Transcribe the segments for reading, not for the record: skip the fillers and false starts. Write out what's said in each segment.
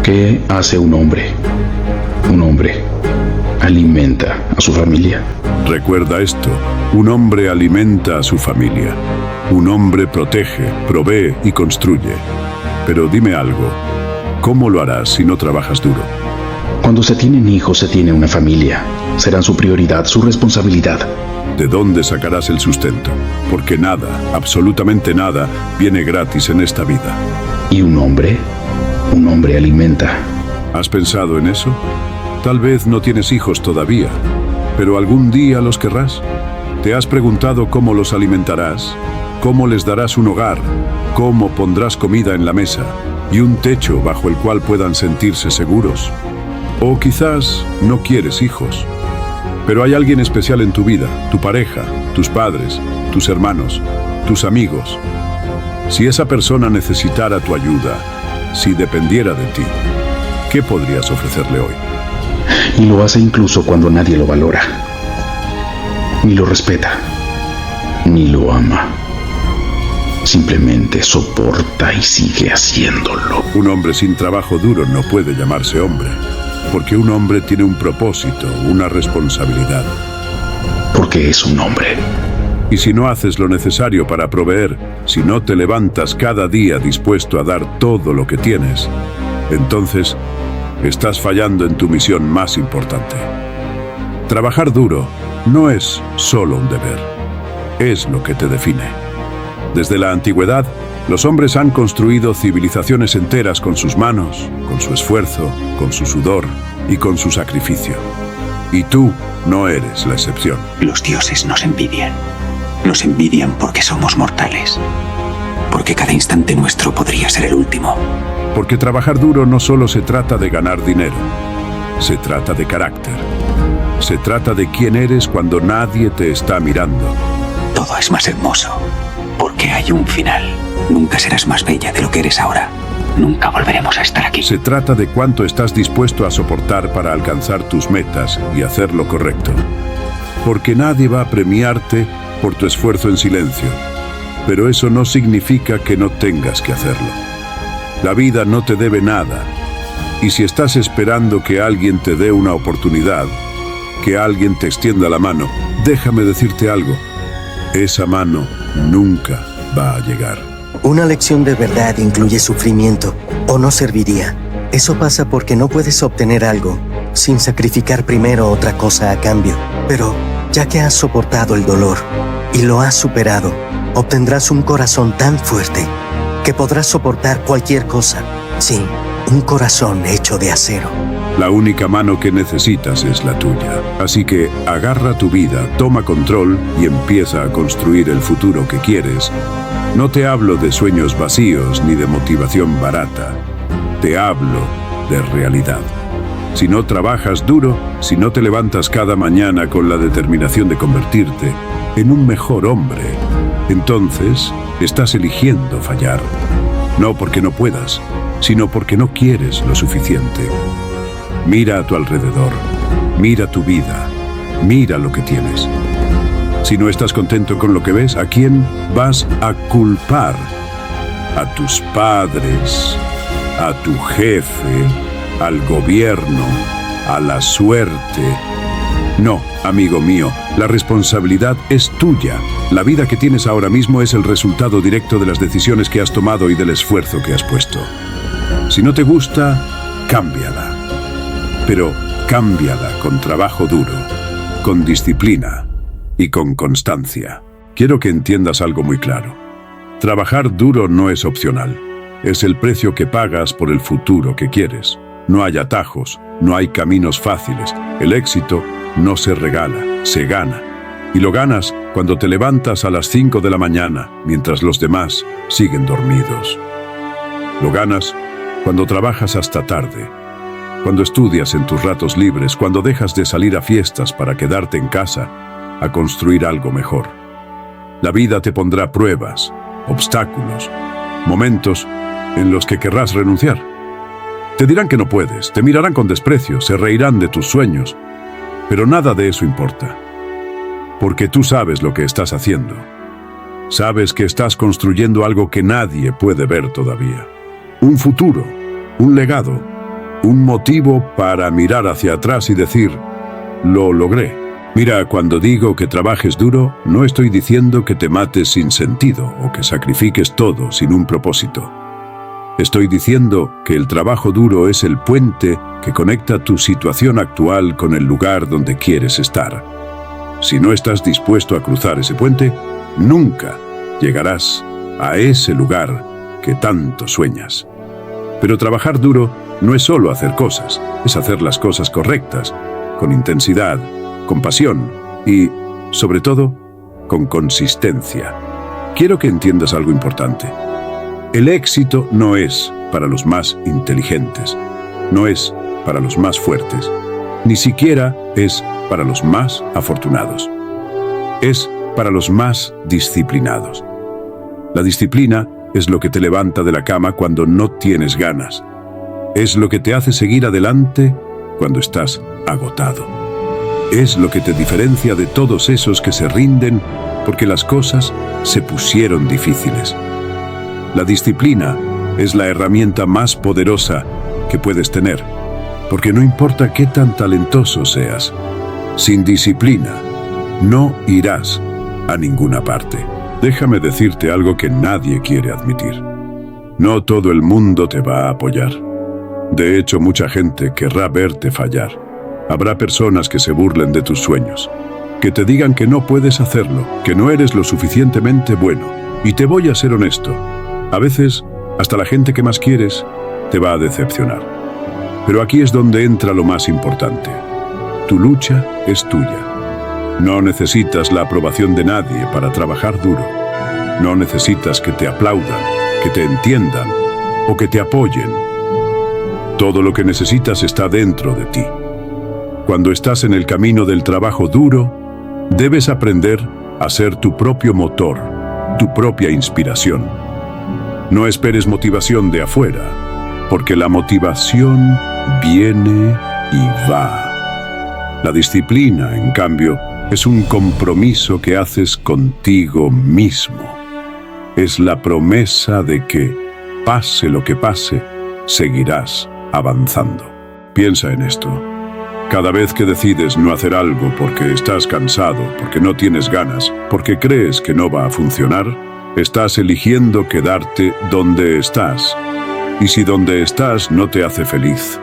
¿Qué hace un hombre? Un hombre alimenta a su familia. Recuerda esto, un hombre alimenta a su familia. Un hombre protege, provee y construye. Pero dime algo, ¿cómo lo harás si no trabajas duro? Cuando se tienen hijos, se tiene una familia. Serán su prioridad, su responsabilidad. ¿De dónde sacarás el sustento? Porque nada, absolutamente nada, viene gratis en esta vida. ¿Y un hombre? Un hombre alimenta. ¿Has pensado en eso? Tal vez no tienes hijos todavía, pero algún día los querrás. ¿Te has preguntado cómo los alimentarás? ¿Cómo les darás un hogar? ¿Cómo pondrás comida en la mesa? ¿Y un techo bajo el cual puedan sentirse seguros? O quizás no quieres hijos, pero hay alguien especial en tu vida, tu pareja, tus padres, tus hermanos, tus amigos. Si esa persona necesitara tu ayuda, si dependiera de ti, ¿qué podrías ofrecerle hoy? Y lo hace incluso cuando nadie lo valora, ni lo respeta, ni lo ama. Simplemente soporta y sigue haciéndolo. Un hombre sin trabajo duro no puede llamarse hombre, porque un hombre tiene un propósito, una responsabilidad. Porque es un hombre. Y si no haces lo necesario para proveer, si no te levantas cada día dispuesto a dar todo lo que tienes, entonces estás fallando en tu misión más importante. Trabajar duro no es solo un deber, es lo que te define. Desde la antigüedad, los hombres han construido civilizaciones enteras con sus manos, con su esfuerzo, con su sudor y con su sacrificio. Y tú no eres la excepción. Los dioses nos envidian. Nos envidian porque somos mortales. Porque cada instante nuestro podría ser el último. Porque trabajar duro no solo se trata de ganar dinero. Se trata de carácter. Se trata de quién eres cuando nadie te está mirando. Todo es más hermoso. Porque hay un final. Nunca serás más bella de lo que eres ahora. Nunca volveremos a estar aquí. Se trata de cuánto estás dispuesto a soportar para alcanzar tus metas y hacer lo correcto. Porque nadie va a premiarte por tu esfuerzo en silencio. Pero eso no significa que no tengas que hacerlo. La vida no te debe nada. Y si estás esperando que alguien te dé una oportunidad, que alguien te extienda la mano, déjame decirte algo. Esa mano nunca va a llegar. Una lección de verdad incluye sufrimiento, o no serviría. Eso pasa porque no puedes obtener algo sin sacrificar primero otra cosa a cambio. Pero ya que has soportado el dolor y lo has superado, obtendrás un corazón tan fuerte que podrás soportar cualquier cosa. Sí, un corazón hecho de acero. La única mano que necesitas es la tuya. Así que agarra tu vida, toma control y empieza a construir el futuro que quieres. No te hablo de sueños vacíos ni de motivación barata. Te hablo de realidad. Si no trabajas duro, si no te levantas cada mañana con la determinación de convertirte en un mejor hombre, entonces estás eligiendo fallar. No porque no puedas, sino porque no quieres lo suficiente. Mira a tu alrededor, mira tu vida, mira lo que tienes. Si no estás contento con lo que ves, ¿a quién vas a culpar? ¿A tus padres? ¿A tu jefe? ¿Al gobierno? ¿A la suerte? No, amigo mío, la responsabilidad es tuya. La vida que tienes ahora mismo es el resultado directo de las decisiones que has tomado y del esfuerzo que has puesto. Si no te gusta, cámbiala. Pero cámbiala con trabajo duro, con disciplina y con constancia. Quiero que entiendas algo muy claro. Trabajar duro no es opcional. Es el precio que pagas por el futuro que quieres. No hay atajos, no hay caminos fáciles. El éxito no se regala, se gana. Y lo ganas cuando te levantas a las 5 de la mañana, mientras los demás siguen dormidos. Lo ganas cuando trabajas hasta tarde, cuando estudias en tus ratos libres, cuando dejas de salir a fiestas para quedarte en casa a construir algo mejor. La vida te pondrá pruebas, obstáculos, momentos en los que querrás renunciar. Te dirán que no puedes, te mirarán con desprecio, se reirán de tus sueños, pero nada de eso importa, porque tú sabes lo que estás haciendo. Sabes que estás construyendo algo que nadie puede ver todavía. Un futuro, un legado, un motivo para mirar hacia atrás y decir, lo logré. Mira, cuando digo que trabajes duro, no estoy diciendo que te mates sin sentido o que sacrifiques todo sin un propósito. Estoy diciendo que el trabajo duro es el puente que conecta tu situación actual con el lugar donde quieres estar. Si no estás dispuesto a cruzar ese puente, nunca llegarás a ese lugar que tanto sueñas. Pero trabajar duro no es solo hacer cosas, es hacer las cosas correctas, con intensidad, con pasión y, sobre todo, con consistencia. Quiero que entiendas algo importante. El éxito no es para los más inteligentes, no es para los más fuertes, ni siquiera es para los más afortunados. Es para los más disciplinados. La disciplina es lo que te levanta de la cama cuando no tienes ganas. Es lo que te hace seguir adelante cuando estás agotado. Es lo que te diferencia de todos esos que se rinden porque las cosas se pusieron difíciles. La disciplina es la herramienta más poderosa que puedes tener, porque no importa qué tan talentoso seas, sin disciplina no irás a ninguna parte. Déjame decirte algo que nadie quiere admitir. No todo el mundo te va a apoyar. De hecho, mucha gente querrá verte fallar. Habrá personas que se burlen de tus sueños, que te digan que no puedes hacerlo, que no eres lo suficientemente bueno. Y te voy a ser honesto, a veces, hasta la gente que más quieres te va a decepcionar. Pero aquí es donde entra lo más importante. Tu lucha es tuya. No necesitas la aprobación de nadie para trabajar duro. No necesitas que te aplaudan, que te entiendan o que te apoyen. Todo lo que necesitas está dentro de ti. Cuando estás en el camino del trabajo duro, debes aprender a ser tu propio motor, tu propia inspiración. No esperes motivación de afuera, porque la motivación viene y va. La disciplina, en cambio, es un compromiso que haces contigo mismo. Es la promesa de que, pase lo que pase, seguirás avanzando. Piensa en esto. Cada vez que decides no hacer algo porque estás cansado, porque no tienes ganas, porque crees que no va a funcionar, estás eligiendo quedarte donde estás. Y si donde estás no te hace feliz,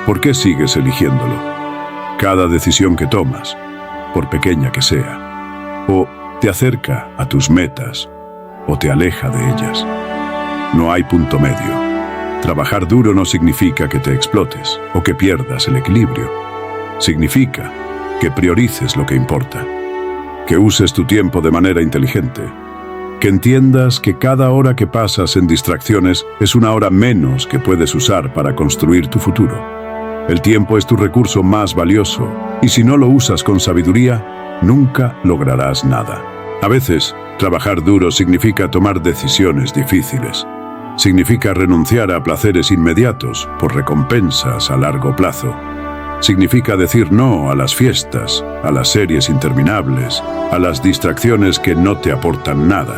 ¿por qué sigues eligiéndolo? Cada decisión que tomas, por pequeña que sea, o te acerca a tus metas, o te aleja de ellas. No hay punto medio. Trabajar duro no significa que te explotes o que pierdas el equilibrio. Significa que priorices lo que importa, que uses tu tiempo de manera inteligente, que entiendas que cada hora que pasas en distracciones es una hora menos que puedes usar para construir tu futuro. El tiempo es tu recurso más valioso, y si no lo usas con sabiduría, nunca lograrás nada. A veces, trabajar duro significa tomar decisiones difíciles. Significa renunciar a placeres inmediatos por recompensas a largo plazo. Significa decir no a las fiestas, a las series interminables, a las distracciones que no te aportan nada.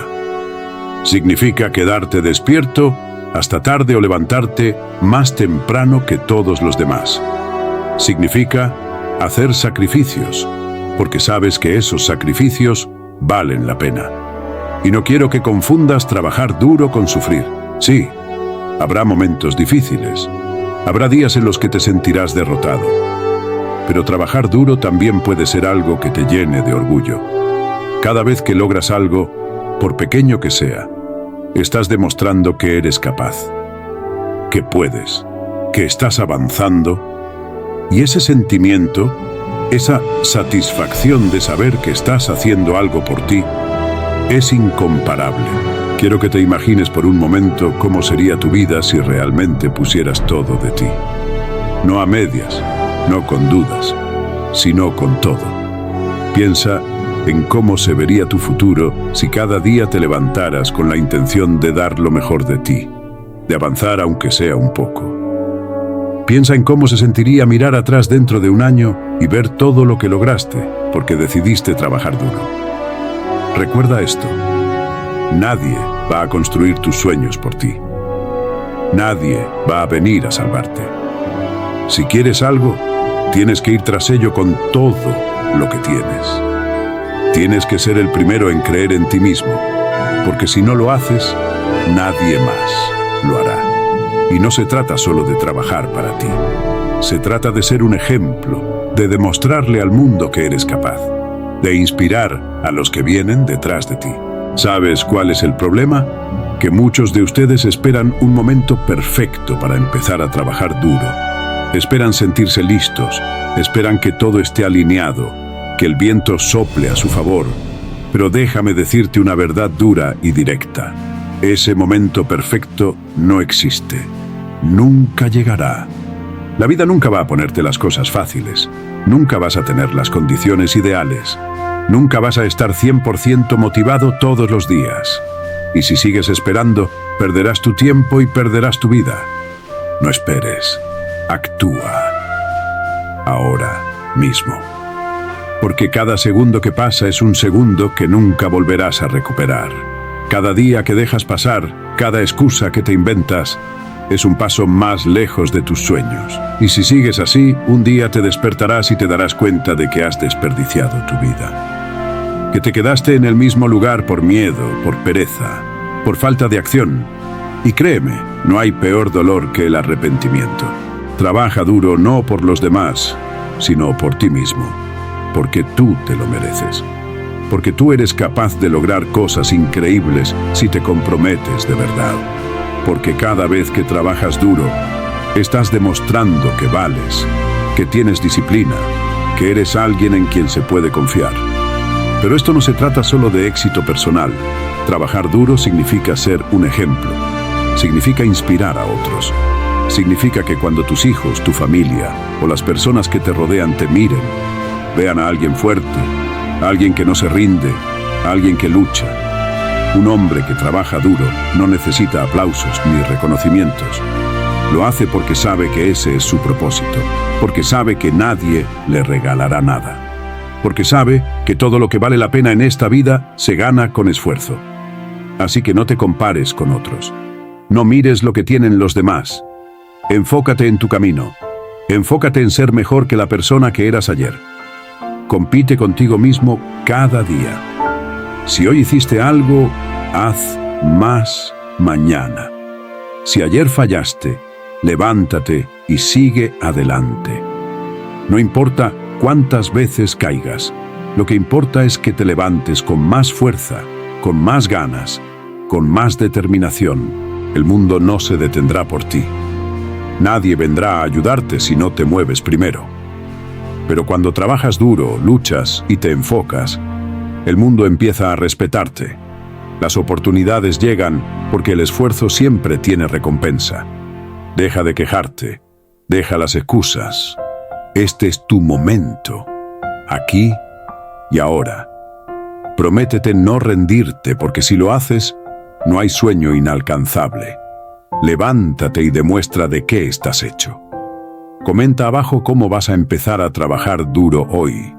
Significa quedarte despierto hasta tarde o levantarte más temprano que todos los demás. Significa hacer sacrificios, porque sabes que esos sacrificios valen la pena. Y no quiero que confundas trabajar duro con sufrir. Sí, habrá momentos difíciles. Habrá días en los que te sentirás derrotado. Pero trabajar duro también puede ser algo que te llene de orgullo. Cada vez que logras algo, por pequeño que sea, estás demostrando que eres capaz, que puedes, que estás avanzando. Y ese sentimiento, esa satisfacción de saber que estás haciendo algo por ti, es incomparable. Quiero que te imagines por un momento cómo sería tu vida si realmente pusieras todo de ti. No a medias, no con dudas, sino con todo. Piensa en cómo se vería tu futuro si cada día te levantaras con la intención de dar lo mejor de ti, de avanzar aunque sea un poco. Piensa en cómo se sentiría mirar atrás dentro de un año y ver todo lo que lograste, porque decidiste trabajar duro. Recuerda esto. Nadie va a construir tus sueños por ti. Nadie va a venir a salvarte. Si quieres algo, tienes que ir tras ello con todo lo que tienes. Tienes que ser el primero en creer en ti mismo, porque si no lo haces, nadie más lo hará. Y no se trata solo de trabajar para ti. Se trata de ser un ejemplo, de demostrarle al mundo que eres capaz, de inspirar a los que vienen detrás de ti. ¿Sabes cuál es el problema? Que muchos de ustedes esperan un momento perfecto para empezar a trabajar duro. Esperan sentirse listos, esperan que todo esté alineado, que el viento sople a su favor. Pero déjame decirte una verdad dura y directa. Ese momento perfecto no existe. Nunca llegará. La vida nunca va a ponerte las cosas fáciles. Nunca vas a tener las condiciones ideales. Nunca vas a estar 100% motivado todos los días. Y si sigues esperando, perderás tu tiempo y perderás tu vida. No esperes. Actúa. Ahora mismo. Porque cada segundo que pasa es un segundo que nunca volverás a recuperar. Cada día que dejas pasar, cada excusa que te inventas, es un paso más lejos de tus sueños. Y si sigues así, un día te despertarás y te darás cuenta de que has desperdiciado tu vida. Que te quedaste en el mismo lugar por miedo, por pereza, por falta de acción. Y créeme, no hay peor dolor que el arrepentimiento. Trabaja duro no por los demás, sino por ti mismo. Porque tú te lo mereces. Porque tú eres capaz de lograr cosas increíbles si te comprometes de verdad. Porque cada vez que trabajas duro, estás demostrando que vales, que tienes disciplina, que eres alguien en quien se puede confiar. Pero esto no se trata solo de éxito personal. Trabajar duro significa ser un ejemplo. Significa inspirar a otros. Significa que cuando tus hijos, tu familia o las personas que te rodean te miren, vean a alguien fuerte, a alguien que no se rinde, a alguien que lucha. Un hombre que trabaja duro no necesita aplausos ni reconocimientos. Lo hace porque sabe que ese es su propósito, porque sabe que nadie le regalará nada, porque sabe que todo lo que vale la pena en esta vida se gana con esfuerzo. Así que no te compares con otros. No mires lo que tienen los demás. Enfócate en tu camino. Enfócate en ser mejor que la persona que eras ayer. Compite contigo mismo cada día. Si hoy hiciste algo, haz más mañana. Si ayer fallaste, levántate y sigue adelante. No importa cuántas veces caigas, lo que importa es que te levantes con más fuerza, con más ganas, con más determinación. El mundo no se detendrá por ti. Nadie vendrá a ayudarte si no te mueves primero. Pero cuando trabajas duro, luchas y te enfocas, el mundo empieza a respetarte. Las oportunidades llegan porque el esfuerzo siempre tiene recompensa. Deja de quejarte, deja las excusas. Este es tu momento, aquí y ahora. Prométete no rendirte, porque si lo haces, no hay sueño inalcanzable. Levántate y demuestra de qué estás hecho. Comenta abajo cómo vas a empezar a trabajar duro hoy.